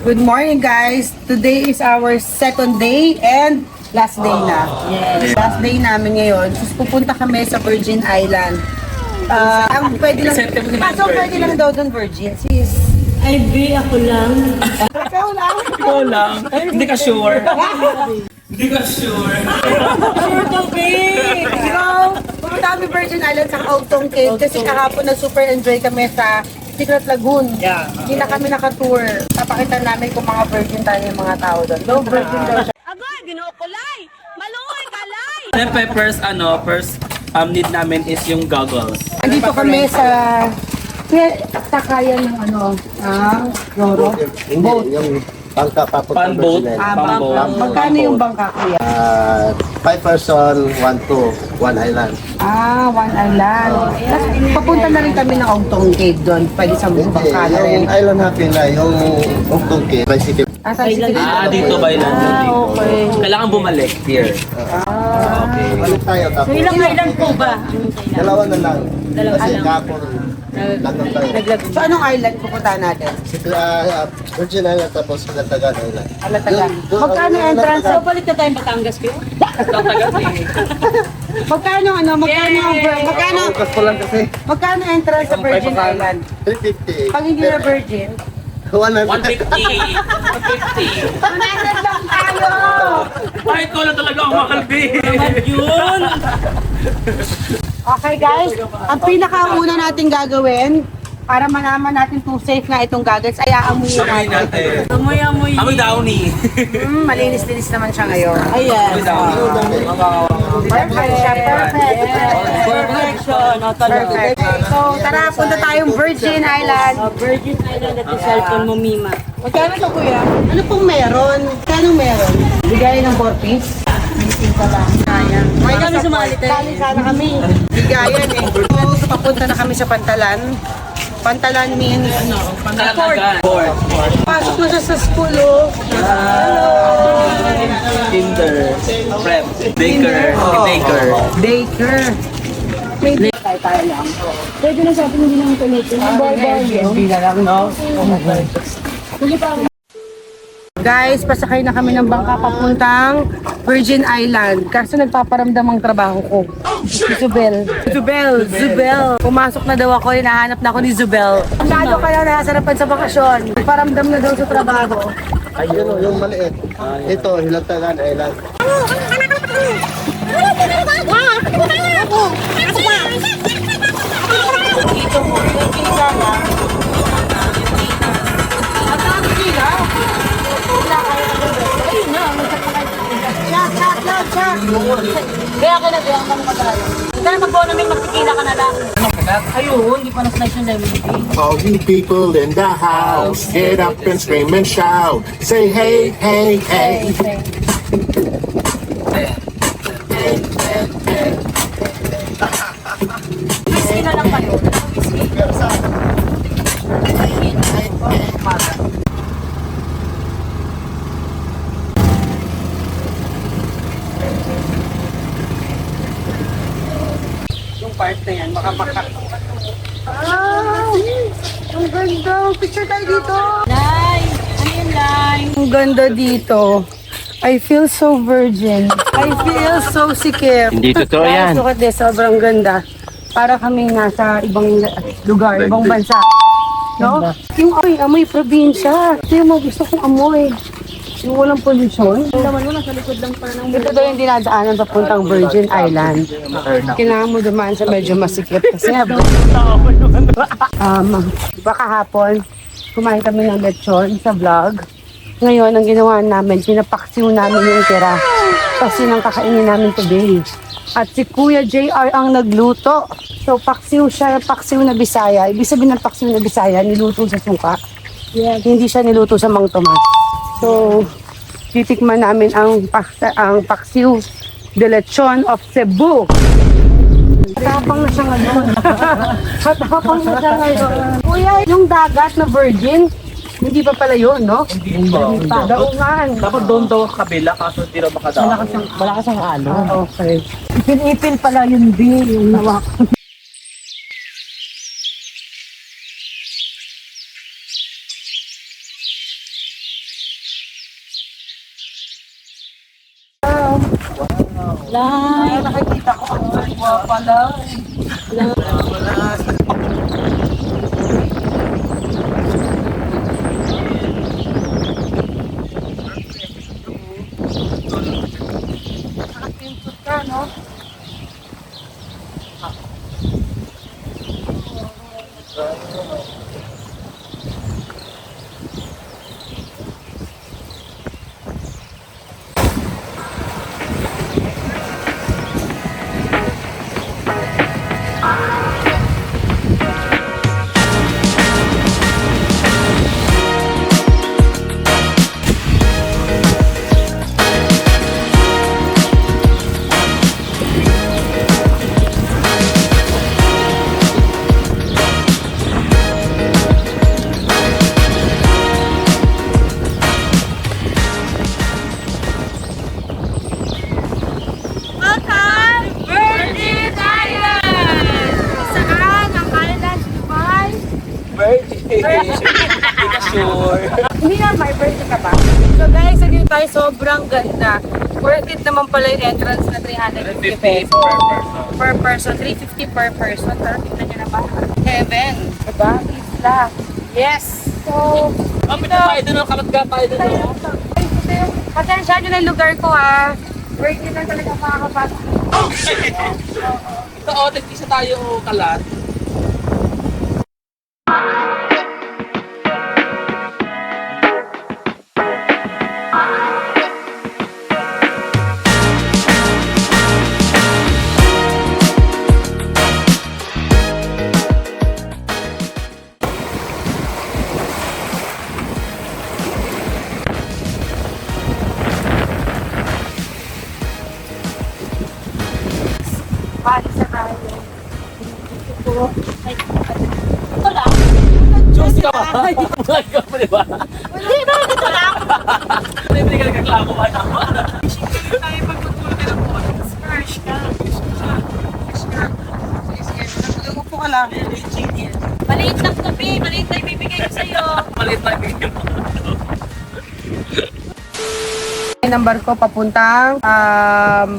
Good morning, guys. Today is our second day and last day na. Yes. Last day namin ngayon. Tapos pupunta kami sa Virgin Island. Ang pwede lang, pwede lang daw doon Virgin. Sis. Ay, B, ako lang. Ikaw lang. Ikaw lang. Hindi ka sure. Hindi ka sure. Sure to be. Pumunta kami Virgin Island sa Autong Cave kasi kahapon na super enjoy kami sa Secret Lagoon. Yeah. Hindi na kami naka-tour. Papakita namin kung mga virgin tayo yung mga tao doon. No virgin daw siya. Agay, ginukulay. Maluoy, kalay. Siyempre, first need namin is yung goggles. Andito kami sa sakayan ng Roro. Hindi, yung bangka papunta Pan-boat. Virgin Magkano yung bangka, kuya? 5 person, 1 island. One island. Tapos papunta na rin kami ng Autong Cave doon. Pwede sa Hindi, bangka na rin. yung island natin na yung Ungtungki, tricycle. Sa Secret Dito ba ilan? okay. Kailangan bumalik here. Okay. Balik tayo tapos. So, ilang island po ba? Dalawa na lang. Dalawa Kasi lang. kapon, lagot tayo. So anong island pupunta natin? Virgin Island tapos Alatagan Island. Alatagan. Magkano entrance? So, balik na tayong Batangas kayo? Bukas pa lang kasi. Magkano entrance sa Virgin Island? 350. Pag hindi na virgin, 100. 150. 100 150. lang tayo! Ay, ikaw lang talaga ang makalbi. Yun. Okay guys, ang pinakauna natin gagawin para malaman natin kung safe nga itong goggles ay aamuyin Sabay natin. natin. Amoy-amoy. Amoy downy. Malinis-linis naman siya ngayon. Ayan. Amoy downy. Perfect siya, perfect. Perfection. Perfect. So tara, punta tayong Virgin Island. Virgin Island at yung cellphone mo, Mima. Magkano to kuya? Ano pong meron? Magkano meron? Bigay ng 4 piece? May kami sumali tayo. Kali sana kami. Bigayan eh. So, papunta na kami sa Pantalan. Pantalan means Kalanagan. Board. pasok na siya sa school oh. Kinder. Prep. Baker. Baker. Baker. May tayo lang. Pwede na sabi hindi naman connected. Hindi na lang, no? Guys, pasakay na kami ng bangka papuntang Virgin Island. Kasi nagpaparamdam ang trabaho ko. Si Zubel. Zubel. Pumasok na daw ako, hinahanap na ako ni Zubel. Masyado kaya nasarapan sa bakasyon. Paramdam na daw sa trabaho. Ayun o, yung maliit. Ito, Alatagan Island. Dito mo, yung pila na. Magkano pila? Wala kayo na doon. Ayun na, magsasakay. Shot. Kaya ka na, kaya ka na mag-aalo. Kaya mag-go namin, magpikila ka na lang. Ayun, hindi pa na-slice yung lemon tea. All you people in the house, get up and scream and shout. Say hey, hey, hey. Whiskey na lang kayo. Whiskey. Yung part na yan, makamakak. Ang ganda. Picture tayo dito. Line. Ano yung line? Ang ganda dito. I feel so virgin. I feel so sikip. Hindi totoo yan. Look at this, sobrang ganda. Para kami nasa ibang lugar, ibang bansa. No? Yung amoy probinsya. Ito yung mga gusto kong amoy. Yung walang pollution. Naman mo, nasa likod lang pala ng Ito daw yung dinadaanan papuntang Virgin Island. Kailangan mo dumaan sa medyo masikip kasi diba kahapon, kumain kami ng lechon sa vlog. Ngayon, ang ginawa namin, pinapaksiw namin yung tira. Kasi nang kakainin namin today. At si Kuya JR ang nagluto. So, paksiw siya, paksiw na Bisaya. Ibig sabihin ng paksiw na Bisaya, niluto sa suka. Hindi siya niluto sa Mang Tomas. So, titikman namin ang paksiw de lechon of Cebu. Matapang na siya ngayon. Matapang na siya ngayon. Kuya, yung dagat na virgin, hindi pa pala yun, no? Hindi pa. Daungan. Dapat doon daw ang kabila kaso hindi raw makadaon. Malakas ang alon. Okay. Ipil-ipil pala yung B, yung nawak. Lai. Nakikita ko ang pala. Nakapinput ka, no? Hindi ka sure. Hindi na, may birthday ka ba? So guys, nandito tayo, sobrang ganda. Worth it naman pala yung entrance na 350 pesos. Per person, 350 per person. Pero tignan nyo naman. Heaven. Diba? Isla. Yes. So, Kapit na tayo doon, kalat ka tayo doon. ito yung, pasensya nyo na yung lugar ko ha. Worth it lang talaga makakapasok. Ito, isa tayo kalat. Bali sa tayo. Ito. Ay, Ito lang. Juicy ka ba? Vlog ka mo, di ba? Hindi, bakit ito lang? Hindi ka nagkaklamo ba naman? tayo pagputulog ka ng phone. Smash ka. Umupo ka lang. Maliit lang to, babe. Maliit na ibibigay ko sa'yo. Maliit na bigyan mo. Yung number ko papuntang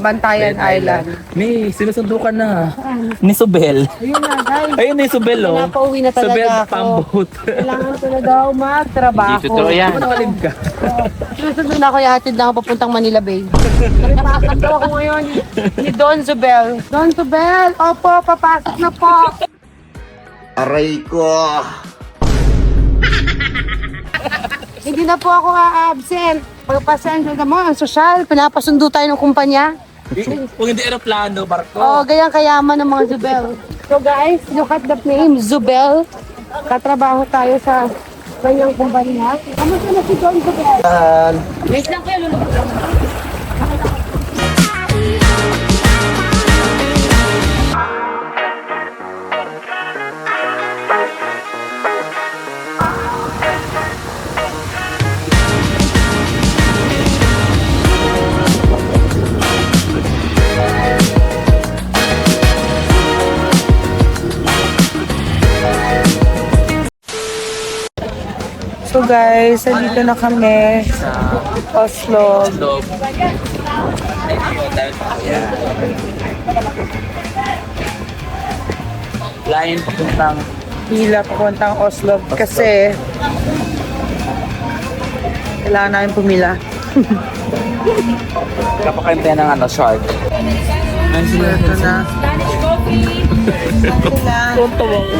Bantayan Island. May sinusundo ka na. Ni Sobel. Ayun na guys. Ayun ni Sobel, oh. Pinapauwi na talaga Sobel ako. pambot. Kailangan ko na daw magtrabaho. Manawalim ka. Sinusunod na ako, ihatid na ako papuntang Manila Bay. Napasok daw ako ngayon ni Don Zubel. Don Zubel, opo, papasok na po. Aray ko. Hindi na po ako a-absent. Pagpasensya na mo, ang sosyal, pinapasundo tayo ng kumpanya. Kung hindi aeroplano, barko. Oo, gayang kayaman ng mga Zubel. So guys, look at the name, Zubel. Katrabaho tayo sa kanyang kumpanya. Kamusta na si Don Zubel? Wait lang kayo, lulubog lang. So guys, nandito na kami. Oslo. Loob. Line papuntang Hila papuntang Oslo kasi kailangan namin pumila. kapakaintayan ng shark. Ito na. Spanish coffee. Sila. Tontawa ko.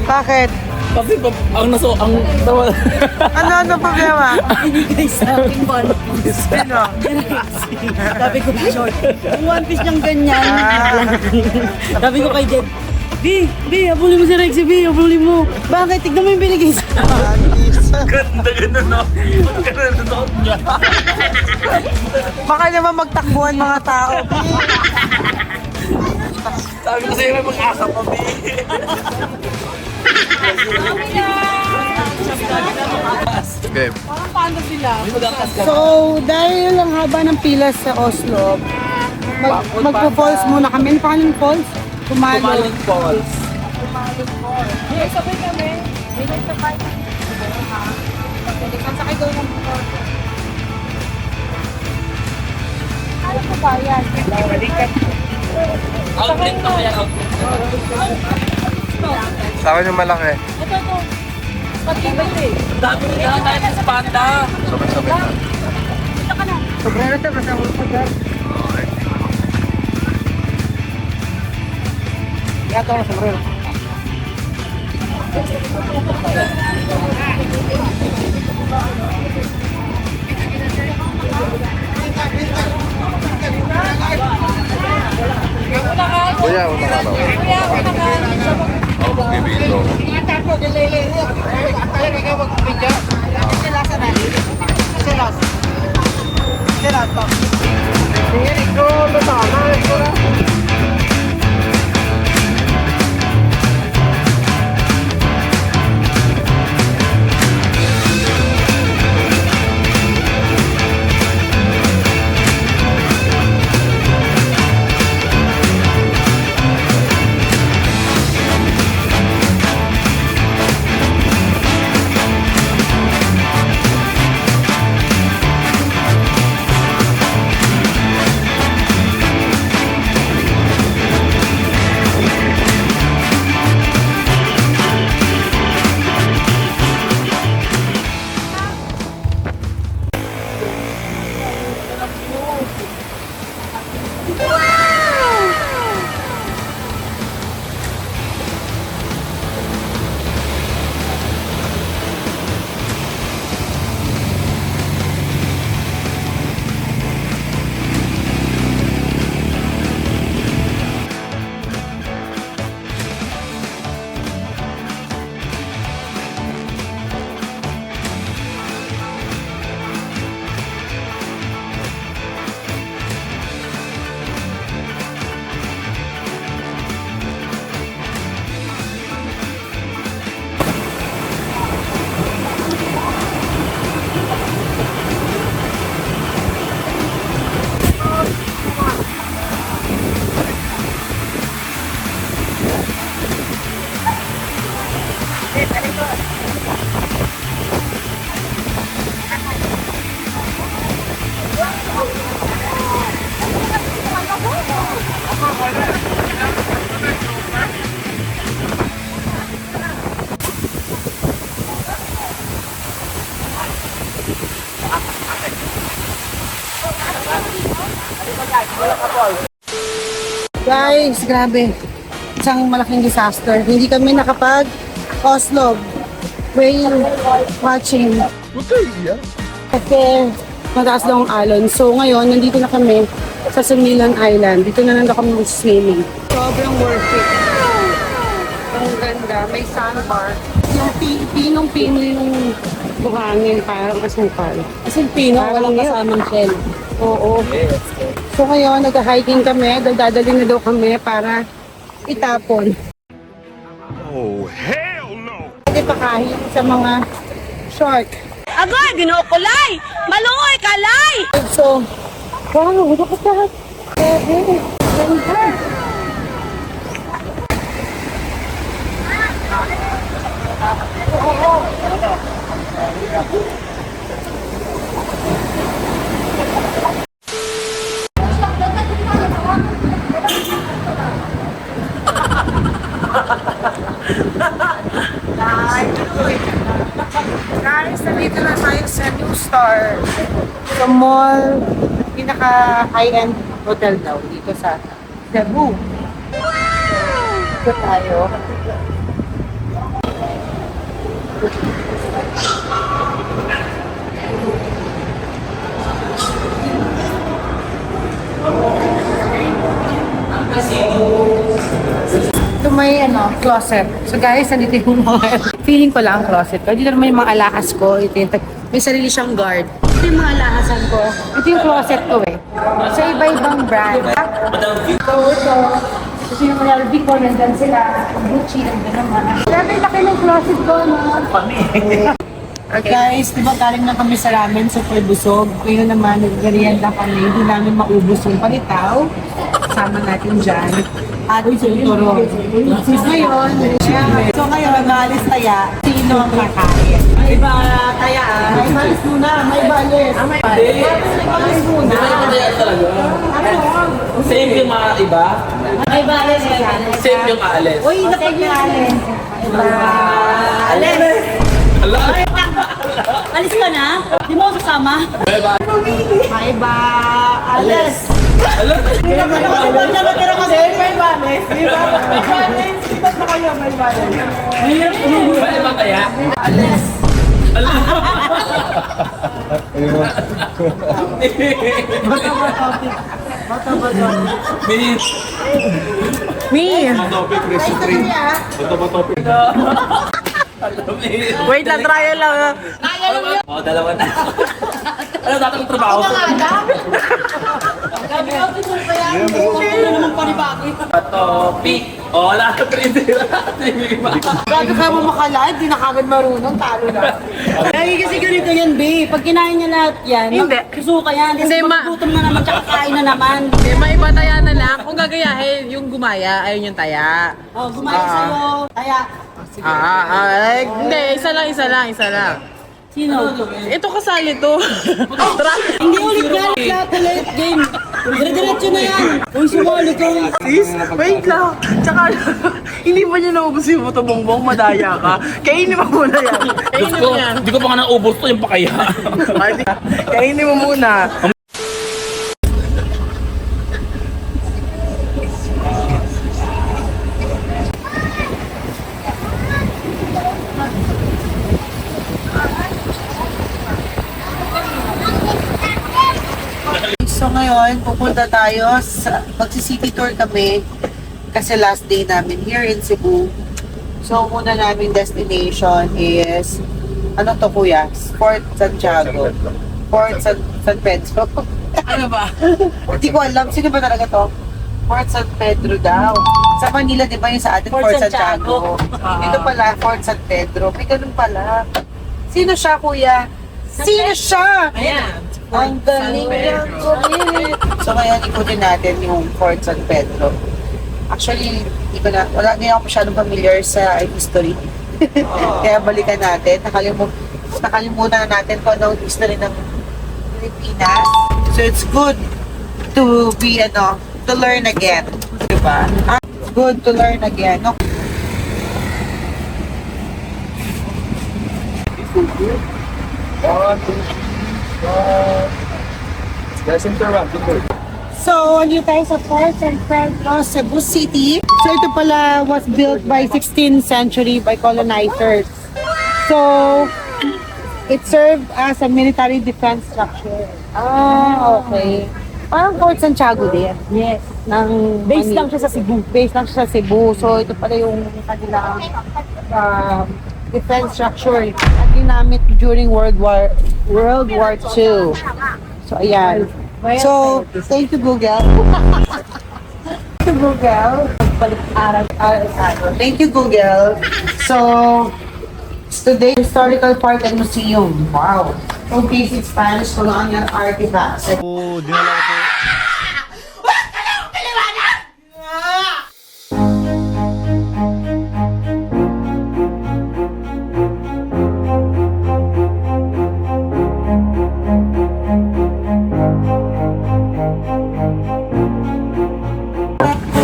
Bakit? Kasi ang Ano problema? Binigay sa akin One Piece. Sino? Sabi ko, short. Ang One Piece niyang ganyan. Sabi ko kay Jed, B, habulin mo si Rexy, B, habulin mo. Bakit? Tignan mo yung binigay sa Ganda no? Ganda no? Baka naman magtakbuhan mga tao. Sabi ko sa'yo may mag-asa pa, B. Okay. So, dahil lang haba ng pila sa Oslo, magpo-falls muna kami. Ano pangalan ng falls? Kumalo. Kumaling Falls. Yes, sabay kami. May sa park. Pwede kang sakay daw ng motor. Outlet to kaya outlet. Sa akin yung malaki. Dami na tayo sa panda. Sabay-sabay na. Sobrero ito, kasama ko dyan. Yato ako, sobrero. Kuya, una ka daw. Ako magbibito. Guys, grabe. Isang malaking disaster. Hindi kami nakapag-Oslo whale watching. Kasi mataas daw ang alon. So ngayon, nandito na kami sa Sumilan Island. Dito na lang kami swimming. Sobrang worth it. Ang ganda. May sandbar. Yung pinong-pino yung buhangin, parang asukal. As in, pino, walang kasamang shell. Oo. So ngayon, nag-hiking kami. Dadalhin na daw kami para itapon. Oh, hell no! Pwede pakahin sa mga shark. Agoy, ginukulay! Maluoy, kalay! So, wow, dapat lahat. Grabe, ganda. Guys, nandito na tayo sa New Star. Sa mall, pinaka-high-end hotel daw dito sa Cebu. Dito tayo. Ito may closet. So guys, nandito yung mga feeling ko lang closet ko. Dito naman yung mga alahas ko. Ito yung, may sarili siyang guard. Ito yung mga alahasan ko. Ito yung closet ko eh. Sa iba-ibang brand. Ito. Ito yung mga LV ko. Nandun sila. Gucci. Nandun naman. Grabe, laki ng closet ko. No? Okay. Guys, diba galing na kami sa ramen, super busog. Ngayon naman, nag-garienda kami. Hindi namin maubos yung palitaw. Kasama natin dyan. At yung turo. So ngayon, maalis taya, sino ang kakain? Iba kaya may balis muna, may balis. May balis muna. Same yung mga iba. May balis yan. Same yung aalis. Uy, napagyalis. Alis. Alis ka na? Di mo ako kasama? May ba, alis. Nakatira kasi may balis. Di ba? May balis. Ba't na kayo may balis? May iba kaya? Alis. Bata ba doon? Minis. Topic, Chris String. Ito ba topic? Wait lang, trial lang. Oo, dalawa na. Ano dapat yung trabaho ko? Topic. Oo, wala ka pwede. Grabe ka mo makalive, di na kagad marunong, talo na. Lagi kasi ganito yan, be. Pag kinain niya lahat yan, Hindi. susuka yan. Kasi Hindi, magutom na naman, tsaka kain na naman. Eh, may iba taya na lang. Kung gagayahin, yung gumaya, ayun yung taya. Oh, gumaya sa'yo. Kaya, Hindi, isa lang. sino? Ito kasali to. Hindi ulit yan, lahat ulit game. Dire-diretso na yan. Uy, sumali ka. Sis, wait lang. Tsaka, hindi pa niya naubos yung buto bongbong, madaya ka. Kainin mo muna yan. Kainin mo yan. Hindi ko pa nga naubos to yung pakaya. Kainin mo muna. So ngayon, pupunta tayo sa magsi-city tour kami kasi last day namin here in Cebu. So muna naming destination is ano to kuya? Fort Santiago. Fort San Pedro. Ano ba? Hindi ko alam. Sino ba talaga to? Fort San Pedro daw. Sa Manila, di ba yung sa atin? Fort Santiago. Ito pala, Fort San Pedro. May ganun pala. Sino siya, kuya? Sino siya? Ayan. Ang galing niya. So ngayon, ikutin natin yung Fort San Pedro. Actually, wala din ako masyadong familiar sa history. Kaya balikan natin. Nakalimutan natin kung anong history ng Pilipinas. So it's good to be, to learn again. Diba? It's good to learn again. No? So, andito tayo sa Fort San Pedro, Cebu City. So, ito pala was built by 16th century by colonizers. So, it served as a military defense structure. Ah, okay. Parang Fort Santiago din. Yes. Base lang siya sa Cebu. Base lang siya sa Cebu. So, ito pala yung kanilang defense structure na ginamit during World War II. So, ayan. So, thank you, Google. Thank you, Google. Thank you, Google. So, today, Historical Park and Museum. Wow. Showcasing Spanish colonial artifacts.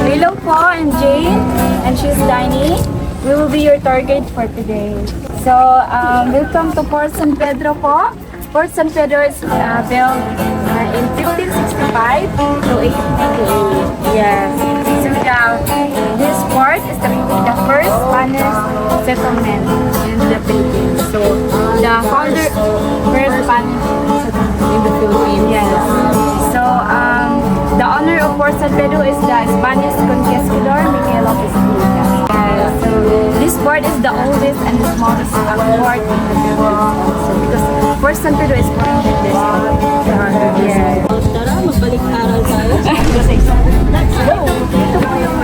Hello po, I'm Jane, and she's Dani. We will be your tour guide for today. So, welcome to Fort San Pedro po. Fort San Pedro is built in 1565 to 1888. Yes. So, this port is the first Spanish settlement in the Philippines. So, the founder, first Spanish settlement in the Philippines. Yes. So, the owner of Fort San Pedro is the Spanish conquistador Miguel Lopez Villa. So this port is the oldest and the smallest port in the Philippines also because Fort San Pedro is 400 years old. Yeah. Tara, magbalik aral tayo. Let's go! Ito po yung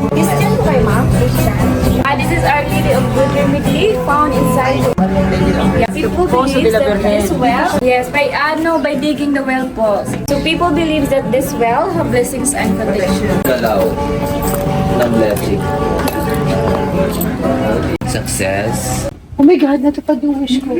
Christian po kayo, ma'am? Christian. This is our lily of good remedy found inside the People believe that this well, yes, by digging the well po. So people believe that this well have blessings and protection. Galaw ng blessing. Success. Oh my God, natupad yung wish ko.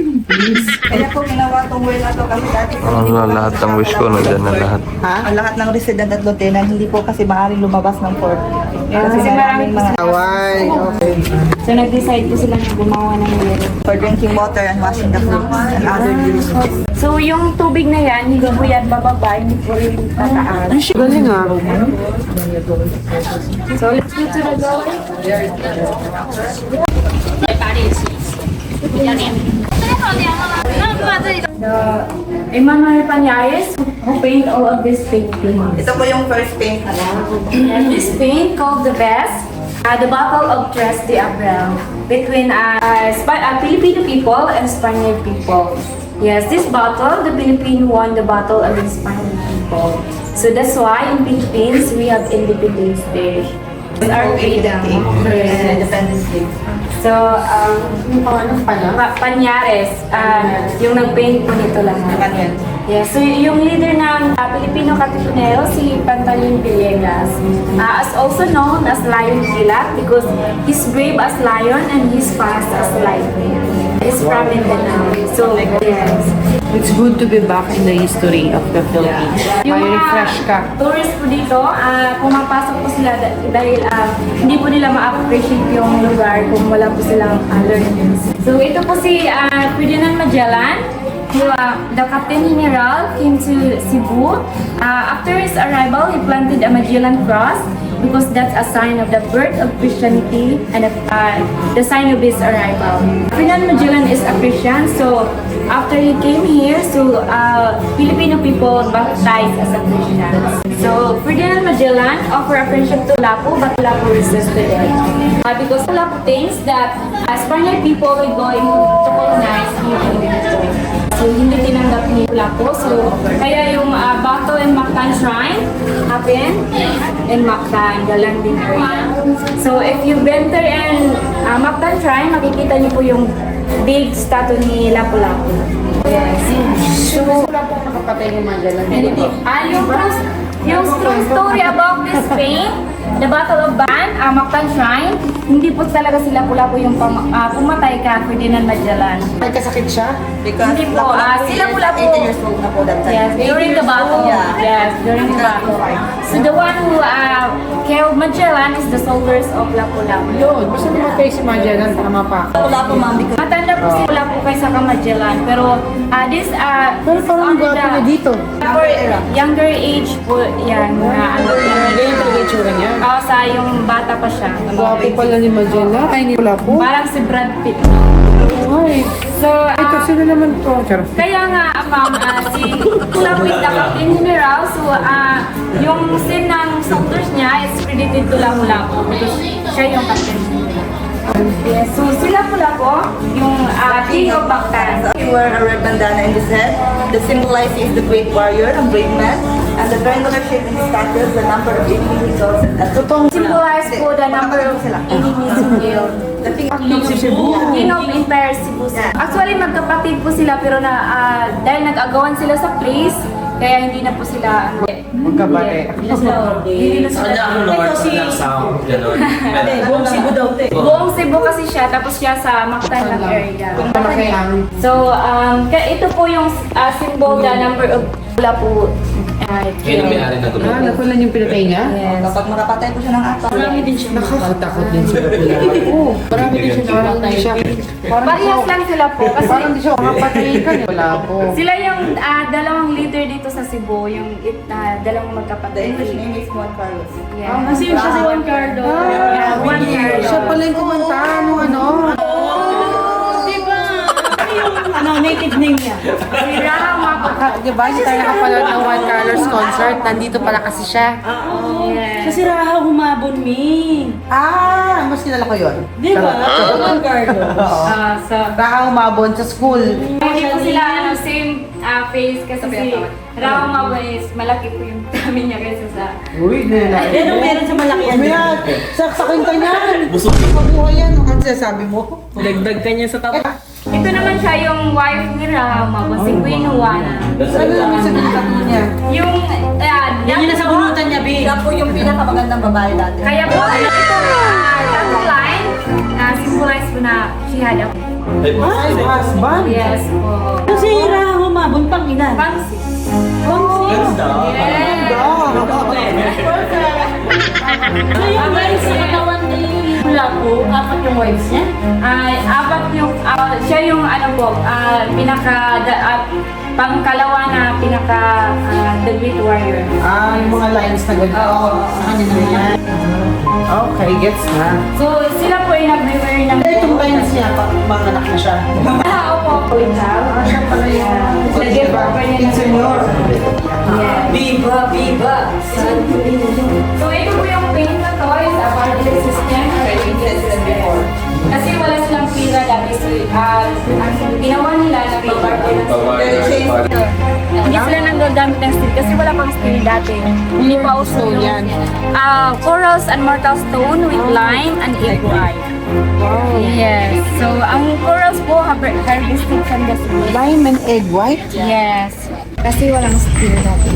Kaya po ginawa tong well na to kasi dati po Lahat ng wish ko, nandyan na lahat. ang lahat ng resident at lieutenant hindi po kasi maaaring lumabas ng port. Kasi maraming mga Away, okay. So nag-decide po sila na gumawa ng well. for drinking water and washing the clothes and other use. So yung tubig na yan, hindi po yan bababa, hindi po rin tataas. Galing ah. So let's go to the door. The Emmanuel Pañares who paint all of these paintings. Ito po yung first paint na And this paint called the best, the Battle of Tres de Abril between Filipino people and Spaniard people. Yes, this battle, the Philippines won the battle against Spaniard people. So that's why in Philippines we have Independence Day. It's our freedom. Yes. Independence Day. So, Pañares, yung nag-paint po nito lahat. Emmanuel. Yeah, so yung leader ng Filipino Katipunero, si Pantaleon Villegas, as also known as Lion Kila because he's brave as lion and he's fast as lightning. He's from Mindanao. So, yes. It's good to be back in the history of the Philippines. Yung May mga refresh ka. tourist po dito, pumapasok po sila dahil hindi po nila ma-appreciate yung lugar kung wala po silang learnings. So ito po si Ferdinand Magellan, who, the Captain General came to Cebu. After his arrival, he planted a Magellan cross because that's a sign of the birth of Christianity and the sign of his arrival. Ferdinand Magellan is a Christian, so after he came here, so Filipino people baptized as a Christian. So Ferdinand Magellan offered a friendship to Lapu, but Lapu resisted it. Because Lapu thinks that Spaniard people were going to colonize Philippines. So hindi tinanggap ni Lapu. So kaya yung battle in Mactan Shrine happened in Mactan, the landing area. So if you enter in Mactan Shrine, makikita niyo po yung big statue ni Lapu-Lapu. Yes. So, Wala po nakapatay ni Magellan. yung true story about this paint, the Battle of Ban, Mactan Shrine, hindi po talaga si Lapu-Lapu yung pumatay ka Ferdinand Magellan. May kasakit siya? Because Hindi po, si Lapu-Lapu. 80 years old na po that time. Yes, during the battle. Yeah. Yes, during the battle. So the one who killed Magellan is the soldiers of Lapu-Lapu. Yun, basta namatay si Magellan, tama pa. Wala po ma'am because Matanda po si Lapu kaysa ka Magellan, pero this Pero parang on gwapo niya dito. for younger age po yan, Ganyan talaga yung tsura niya. sa yung bata pa siya. Gwapo pala ni Magellan. Ay, wala po. Parang si Brad Pitt. Ay, So, ito sino naman to? Charot. kaya nga, si Lapu is the Captain General, so yung scene ng soldiers niya is credited to Lapu-Lapu because siya yung Captain General. Yes, so si Lapu-Lapu, yung King of Mactan. he wore a red bandana in his head that symbolizes the great warrior, a brave man, and the triangular shape in his status, the number of enemies results at Symbolize po the number of enemies who killed. the king of Cebu. King of Empire Cebu. Actually, magkapatid po sila pero dahil nag-agawan sila sa place, kaya hindi na po sila Magkabate. Hindi na sila. Ang north ng south, gano'n. Buong Cebu daw ito eh. Buong Cebu kasi siya, tapos siya sa Mactan lang area. Malaki ang So, ito po yung symbol, the number of Lapu. Yun ang may-ari na gulo. nakulan yung pinatay niya? Yes. Kapag makapatay po siya ng ato. Nakakatakot din siya. Oo, marami din siya nakakatay siya. Parehas lang sila po. Kasi Parang di siya makapatay ka niya. Wala po. sila yung dalawang leader dito sa Cebu, yung dalawang The magkapatid. English name is Juan Carlos. Yeah. Kasi siya si Juan Cardo. Yeah, Juan Cardo. Siya pala yung kumanta nung ano. Native name niya. Si Raha Mapag. Diba, hindi tayo nakapanood ng Juan Carlos concert. Nandito pala kasi siya. Yes. Kasi Raha humabon mi. Mas kilala ko yun. Di ba? Juan Carlos. So, Baka umabon sa school. hindi po sila same face kasi si Raha Mapag is malaki po yung dami niya kaysa sa... Uy, nila. Yan ang meron sa malaki yan. Umiyak! Saksakin ka niyan! Busog. Mabuhay yan. Ano sinasabi mo? Dagdag ka niya sa tapos. Ito naman siya yung wife ni Rahama, si Queen Juan. Ano naman sa tattoo niya? Yung, Yan yung nasa bunutan niya, Bi. Siya po yung pinakamagandang babae dati. kaya po, itong tattoo line, symbolize po na she had a Husband? yes po. Kasi Ra, humabon pang ina. Pangsi. Ganda. Yes. So yung wives sa katawan ni Lapo, apat yung wives niya? Ay, apat yung, siya yung ano po, pangkalawa na the great warrior. Yung mga lines na ganito. Sa kanya naman yan. Okay, gets na. So, sila po yung nag-rewear ng... Itong lines niya, mga anak na siya. Opo, po yung Siya pala yung... Lagyan po pa niya ng Senior. Yes. Viva, viva! So, ito po yung paint na to is a barter system. Kasi wala silang pira dati. So, ang ginawa nila na may barter na hindi sila nang gagamit ng steel kasi wala pang steel dati. Hindi pa uso yan. Corals and mortal stone with lime and egg white. Wow. Yes. So, ang corals po harvested from the sea. Lime and egg white? Yes. Kasi walang steel dati.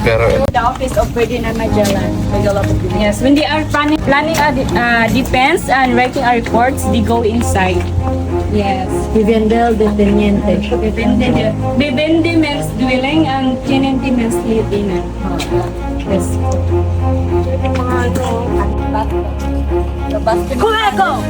Pero The office of Ferdinand Magellan. Yes, when they are planning a defense and writing a reports, they go inside. Yes. Vivendel de Teniente. Bibende means dwelling and tenente means living. Yes. Go!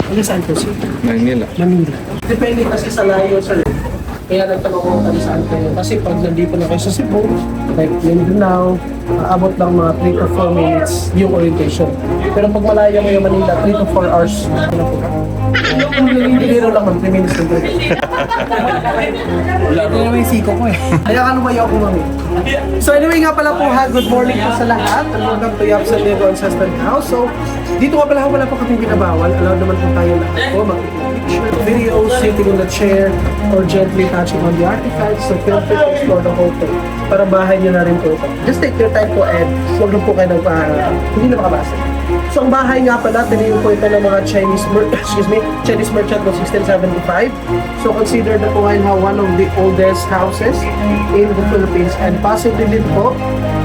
Ano saan po siya? Manila. Manila. Depende kasi sa layo, sir. Kaya nagtanong ko kung saan kayo. Kasi pag nandito na kayo sa Cebu, like Mindanao, abot lang mga 3 to 4 minutes yung orientation. Pero pag malayo mo yung Manila, 3 to 4 hours. Ano po ka? Biro lang man, 3 minutes lang. Ito naman yung siko ko eh. Kaya ano ba yung mami? So anyway nga pala po ha, good morning po sa lahat. And welcome to Yapsan Diego Ancestral House. So dito nga pala wala po kaming binabawal. Allowed naman po tayo lahat po mag-picture, videos, sitting on the chair, or gently touching on the artifacts. So feel free to explore the whole thing. Para bahay nyo na rin po ito. Just take your time po and huwag na po kayo hindi na makabasa. So ang bahay nga pala, tinayo po ito ng mga Chinese merchant noong 1675. So considered na po ngayon one of the oldest houses in the Philippines and possibly din po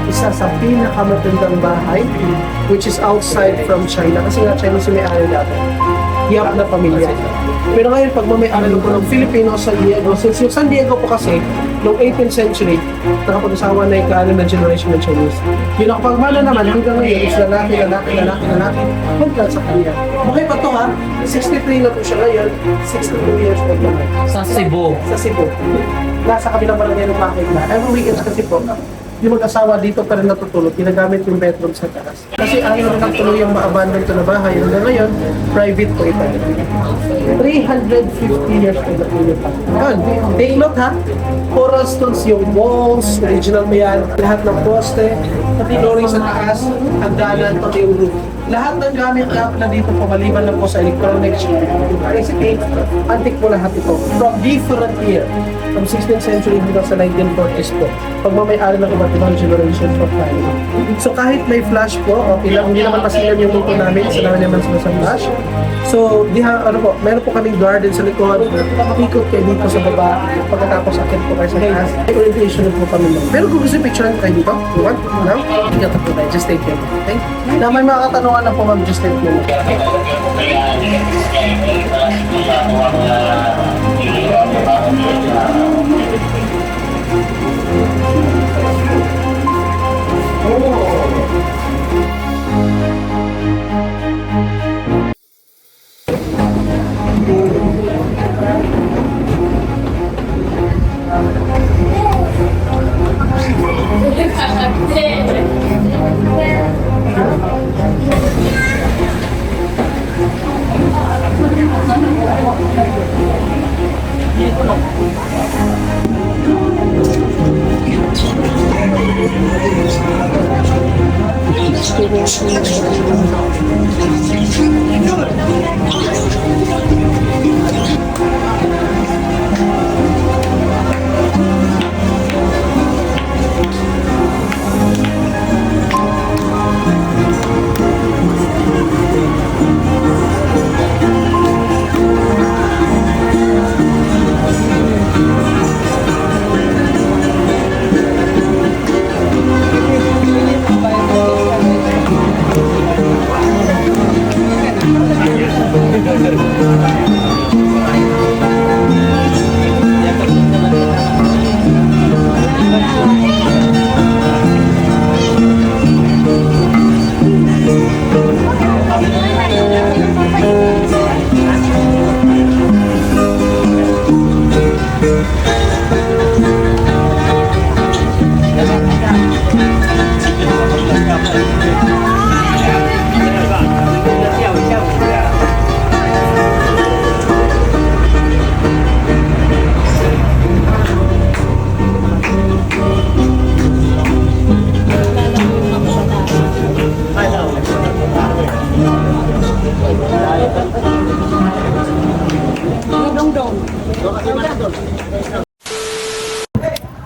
isa sa pinakamatandang bahay which is outside from China kasi nga China si may-ari dati. Yap na pamilya. Pero ngayon pag may-ari po ng Filipino sa Diego, since yung San Diego po kasi noong 18th century, nakapag-asawa na yung na generation ng Chinese. Yung nakapagmana naman hanggang ngayon is lalaki, hanggang sa kanya. Okay pa to ha, 63 na po siya ngayon, 62 years old naman. Sa Cebu. Sa Cebu. Nasa kabilang barangay ng Pakit na. Every weekends kasi po, yung mag-asawa dito pa rin natutulog, ginagamit yung bedroom sa taas. Kasi ayaw rin ang tuloy yung ma-abandon ito na bahay. Hanggang ngayon, private po ito. 350 years old na po yun. Yun, take note ha. Coral stones yung walls, original mo yan, lahat ng poste, pati flooring sa taas, hagdanan, pati yung roof. Lahat ng gamit na dito po, maliban lang po sa electronics, basically, antique po lahat ito. From different year, from 16th century hanggang sa 1940s po. Pagmamayari ng iba't ibang generations of time. So kahit may flash po, okay lang, hindi naman masilan yung mundo namin, sa namin naman sila sa flash. So, meron po kaming garden sa likod, ikot kayo dito sa baba, pagkatapos akit po kayo sa taas. May orientation po kami lang. Pero kung gusto picture kayo dito, you want? No? Hindi ka po tayo, just take care. Okay? Na may mga katanungan na po ma'am, just take care.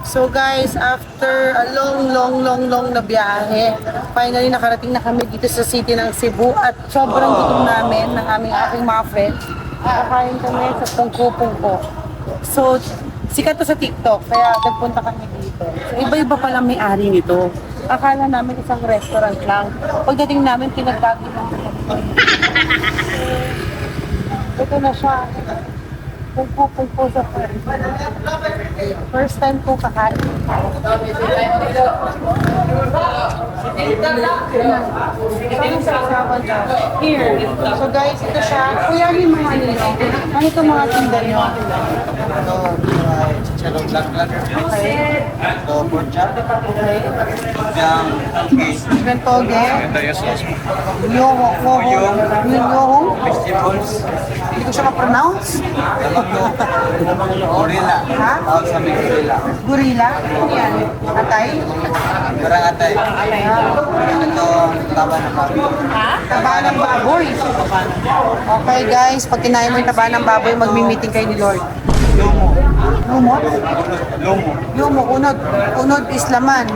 So guys, after a long na biyahe, finally nakarating na kami dito sa city ng Cebu at sobrang gutom namin ng aking mga friends. Kakain kami sa Pungko. So, sikat to sa TikTok, kaya nagpunta kami dito. So, iba-iba pala may-ari nito. Akala namin isang restaurant lang. Pagdating namin, pinagdagi ng ito na siya. Pungko sa friends. First time ko kakain. Here. So guys, ito siya. Kuya, ano yung mga nila? Ano itong mga tinda nyo? Chicharong black. Okay. Ito, pork chop. Okay. Yung Toge. Yoho. vegetables. Hindi ko siya ma-pronounce. Gorilla. Ha? Tawag sa may gorilla. Gorilla. Ano yan? Atay? Parang atay. Ito, taba ng baboy. Taba ng baboy. Okay guys, pag kinain mo yung taba ng baboy, magmi-meeting kayo ni Lord. Lumo. Lumot? Lumo. Lumo, unod is laman.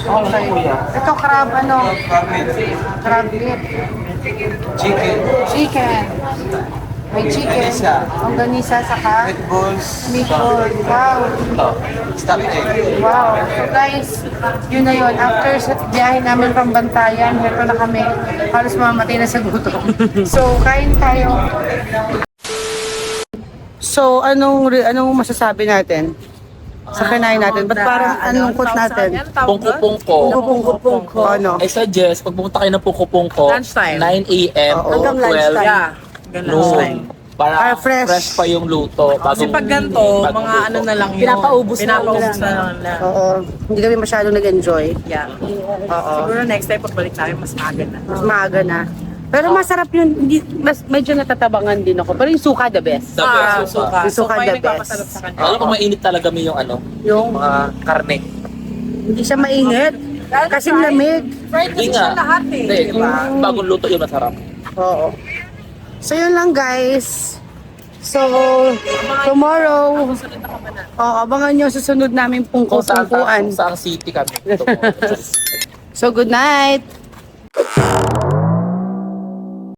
Okay. Ito crab ano? Crab meat. Chicken. Chicken. May chicken. Longganisa. Longganisa saka Meatballs. meatball. Wow. Stuffed egg. Wow. So guys, yun na yun. After sa biyahe namin from Bantayan, heto na kami. Halos mamatay na sa gutom. So, kain tayo. So, anong masasabi natin sa kinain natin? Ba't parang anong kot natin? Pungko-pungko. Pungko. Ano? I suggest, pag pumunta kayo ng Pungko-pungko, Lunchtime. 9 a.m. Oo. to Hanggang 12 lunchtime. Yeah. noon. Para fresh. pa yung luto. Kasi pag ganito, mga ano na lang yun. Pinapaubos na lang nila. Oo. Hindi kami masyadong nag-enjoy. Yeah. Oo. Siguro next time pagbalik namin, mas maaga na. Mas maaga na. Pero masarap yun. Hindi, medyo natatabangan din ako. Pero yung suka the best. The best. Suka. Yung suka So, the nagpapasarap best. sa kanya. Lalo kung mainit talaga may yung ano, Yung mga karne. hindi siya mainit. Kasi lamig. Fried Hindi kasi nga. siya lahat eh. Hindi, Diba? kung bagong luto yun masarap. Oo. So yun lang guys. So tomorrow, abangan nyo susunod namin Kung saan pungko-pungkuan. city kami. So good night.